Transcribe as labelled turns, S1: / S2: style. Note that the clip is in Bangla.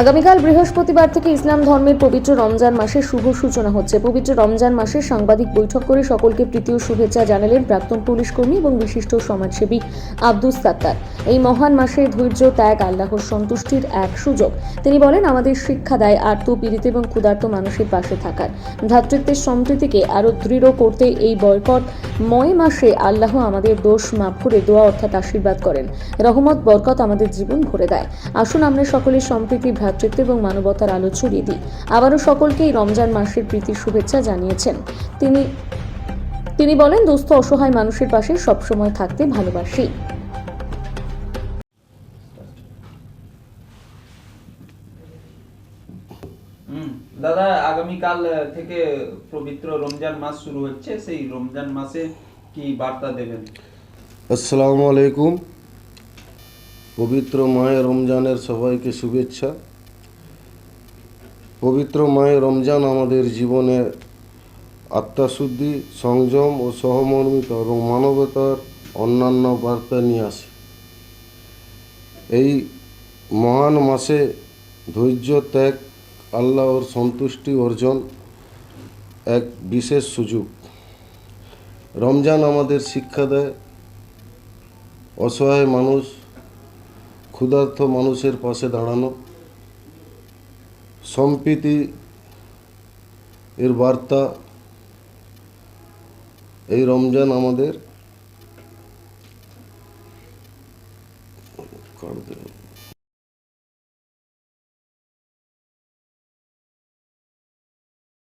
S1: আগামীকাল বৃহস্পতিবার থেকে ইসলাম ধর্মের পবিত্র রমজান মাসের শুভ সূচনা হচ্ছে। পবিত্র রমজান মাসে সাংবাদিক বৈঠক করে সকলকে প্রীতি ও শুভেচ্ছা জানালেন প্রাক্তন পুলিশ কর্মী এবং বিশিষ্ট সমাজসেবী আব্দুস সাত্তার। এই মহান মাসে ধৈর্য, ত্যাগ, আল্লাহর সন্তুষ্টির এক সুযোগ। তিনি বলেন, আমাদের শিক্ষা দেয় আর্ত, পীড়িত এবং ক্ষুধার্ত মানুষের পাশে থাকার। ভ্রাতৃত্বের সম্প্রীতিকে আরও দৃঢ় করতে এই বরকতময় মাসে আল্লাহ আমাদের দোষ মাফ করে দোয়া অর্থাৎ আশীর্বাদ করেন। রহমত বরকত আমাদের জীবন ভরে দেয়। আসুন আমরা সকলের সম্প্রীতি, ভ্রাতৃত্ব এবং মানবতার আলো ছড়িয়ে দিই। আবারও সকলকে এই রমজান মাসের প্রীতির শুভেচ্ছা জানিয়েছেন তিনি বলেন, দুস্থ অসহায় মানুষের পাশে সবসময় থাকতে ভালোবাসি।
S2: দাদা, আগামীকাল থেকে পবিত্র রমজান মাস শুরু হচ্ছে, সেই রমজান মাসে কি বার্তা দেবেন?
S3: আসসালামু আলাইকুম। পবিত্র মাহে রমজানের সবাইকে শুভেচ্ছা। পবিত্র মাহে রমজান আমাদের জীবনে আত্মাশুদ্ধি, সংযম ও সহমর্মিতা এবং মানবতার অন্যান্য বার্তা নিয়ে আসে। এই মহান মাসে ধৈর্য, ত্যাগ, আল্লাহর সন্তুষ্টি অর্জন এক বিশেষ সুযোগ। রমজান আমাদের শিক্ষা দেয় অসহায় মানুষ, ক্ষুধার্ত মানুষের পাশে দাঁড়ানো, সম্প্রীতি এর বার্তা। এই রমজান আমাদের